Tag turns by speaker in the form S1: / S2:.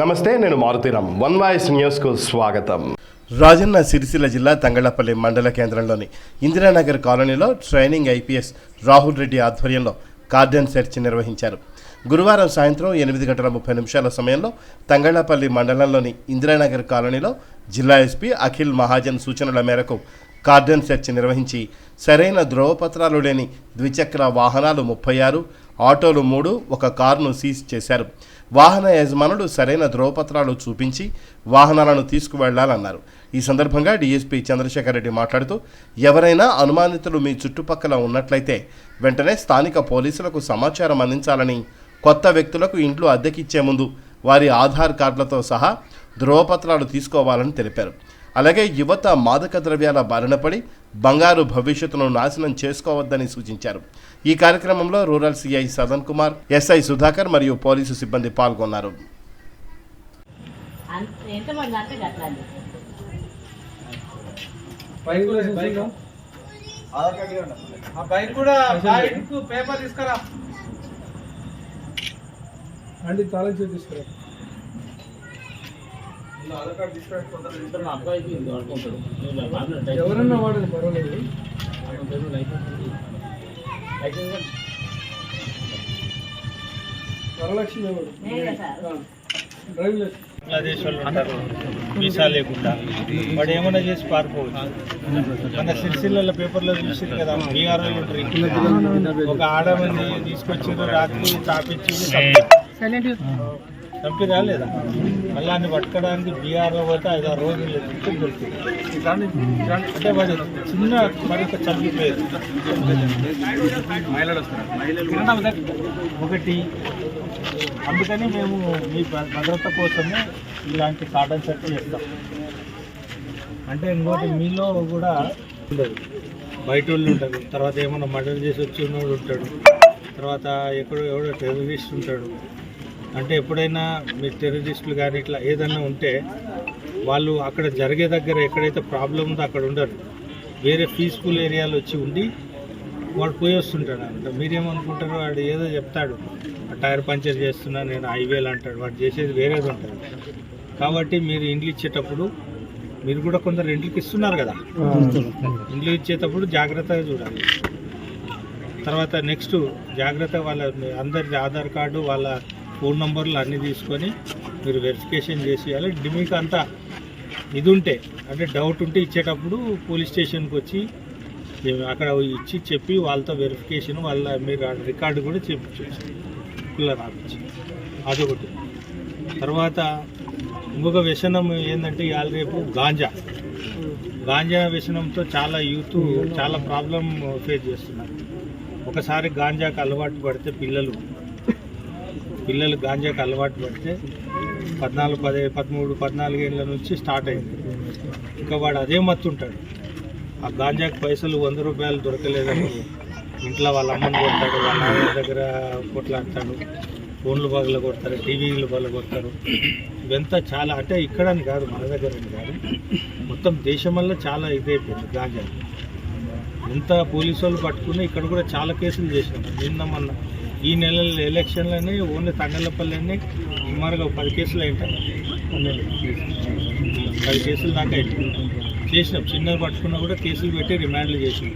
S1: నమస్తే, నేను Maruthi Ram. One voice న్యూస్కు స్వాగతం.
S2: రాజన్న సిరిసిల్ల జిల్లా తంగళ్లపల్లి మండల కేంద్రంలోని ఇందిరానగర్ కాలనీలో ట్రైనింగ్ ఐపీఎస్ రాహుల్ రెడ్డి ఆధ్వర్యంలో కార్డన్ సెర్చ్ నిర్వహించారు. గురువారం సాయంత్రం 8:30 సమయంలో తంగళ్లపల్లి మండలంలోని ఇందిరానగర్ కాలనీలో జిల్లా ఎస్పీ అఖిల్ మహాజన్ సూచనల మేరకు కార్డన్ సెర్చ్ నిర్వహించి సరైన ధ్రువపత్రాలు లేని ద్విచక్ర వాహనాలు 36, ఆటోలు 3, ఒక కారును సీజ్ చేశారు. వాహన యజమానులు సరైన ధ్రువపత్రాలు చూపించి వాహనాలను తీసుకువెళ్లాలన్నారు. ఈ సందర్భంగా డీఎస్పీ చంద్రశేఖర్ రెడ్డి మాట్లాడుతూ, ఎవరైనా అనుమానితులు మీ చుట్టుపక్కల ఉన్నట్లయితే వెంటనే స్థానిక పోలీసులకు సమాచారం అందించాలని, కొత్త వ్యక్తులకు ఇండ్లు అద్దెకిచ్చే ముందు వారి ఆధార్ కార్డులతో సహా ధ్రువపత్రాలు తీసుకోవాలని తెలిపారు. అలాగే యువత మాదక ద్రవ్యాల బారిన పడి బంగారు భవిష్యత్తును నాశనం చేసుకోవద్దని సూచించారు. ఈ కార్యక్రమంలో rural CI Sadan Kumar, SI Sudhakar మరియు పోలీసు సిబ్బంది పాల్గొన్నారు.
S3: ఎవరన్నా వాడదు పర్వాలేదు. వరలక్ష్మి
S4: బంగ్లాదేశ్ వాళ్ళు ఉంటారు, వీసా లేకుండా వాడు ఏమైనా చేసి పారిపోవచ్చు. మన సిరిసిల్ల పేపర్లో చూసింది కదా, బీఆర్ ఒక ఆడమని తీసుకొచ్చారు, రాత్రి తాపించి చంపి రాలేదా, మళ్ళీ అన్ని పట్టుకోవడానికి బీఆర్ఓ పోతే 5-6 రోజులు దొరుకుతుంది. అంటే వాడు చిన్న మరింత చంపిపోయేది ఒకటి. అందుకని మేము మీ భద్రత కోసమే ఇలాంటి కార్డన్ సెర్చ్ చేస్తాం. అంటే ఇంకోటి మీలో కూడా ఉండదు, బయట వాళ్ళు ఉంటారు, తర్వాత ఏమన్నా మర్డర్ చేసి వచ్చినోడు ఉంటాడు, తర్వాత ఎవడో టెర్రరిస్ట్ ఉంటాడు. అంటే ఎప్పుడైనా మీ టెర్రరిస్టులు కానీ ఇట్లా ఏదన్నా ఉంటే వాళ్ళు అక్కడ జరిగే దగ్గర ఎక్కడైతే ప్రాబ్లం ఉందో అక్కడ ఉండరు, వేరే పీస్ఫుల్ ఏరియాలో వచ్చి ఉండి వాడు పోయి వస్తుంటాడు. అంటే మీరేమనుకుంటారు, వాడు ఏదో చెప్తాడు, టైర్ పంచర్ చేస్తున్నా నేను హైవేలు అంటాడు, వాడు చేసేది వేరేది ఉంటుంది. కాబట్టి మీరు ఇండ్లు ఇచ్చేటప్పుడు మీరు కూడా కొందరు ఇండ్లకి ఇస్తున్నారు కదా, ఇండ్లు ఇచ్చేటప్పుడు జాగ్రత్తగా చూడాలి. తర్వాత నెక్స్ట్ జాగ్రత్త వాళ్ళ అందరి ఆధార్ కార్డు, వాళ్ళ ఫోన్ నంబర్లు అన్నీ తీసుకొని మీరు వెరిఫికేషన్ చేసి, అలాగే మీకు అంతా ఇది ఉంటే అంటే డౌట్ ఉంటే ఇచ్చేటప్పుడు పోలీస్ స్టేషన్కి వచ్చి అక్కడ ఇచ్చి చెప్పి వాళ్ళతో వెరిఫికేషన్ వాళ్ళ మీరు రికార్డు కూడా చేయించవచ్చు, పిల్లలు రాపించి. అదొకటి. తర్వాత ఇంకొక వ్యసనం ఏంటంటే ఇవాళ రేపు గాంజా వ్యసనంతో చాలా యూత్ చాలా ప్రాబ్లం ఫేస్ చేస్తున్నారు. ఒకసారి గాంజాకు అలవాటు పడితే పిల్లలు గాంజాకు అలవాటు పడితే 13-14 ఏళ్ళ నుంచి స్టార్ట్ అయింది. ఇంకా వాడు అదే మత్తుంటాడు. ఆ గాంజాకు పైసలు 100 రూపాయలు దొరకలేదని ఇంట్లో వాళ్ళ అమ్మని కొడతాడు, వాళ్ళ నాన్న దగ్గర కొట్లాడతాడు, ఫోన్లు పగల కొడతారు, టీవీలు పగల కొడతారు. ఇదంతా చాలా, అంటే ఇక్కడని కాదు, మన దగ్గర కాదు, మొత్తం దేశం వల్ల చాలా ఇదైపోయింది గాంజా. ఎంత పోలీసు వాళ్ళు పట్టుకుని ఇక్కడ కూడా చాలా కేసులు చేసినాం. మొన్న ఈ నెల ఎలక్షన్లోనే ఓన్లీ తంగళ్లపల్లినే సుమారుగా 10 కేసులు అయింటాయి, 10 కేసులు దాకా చేసినాం. చిన్నది పట్టుకున్నా కూడా కేసులు పెట్టి రిమాండ్లు చేసినాం.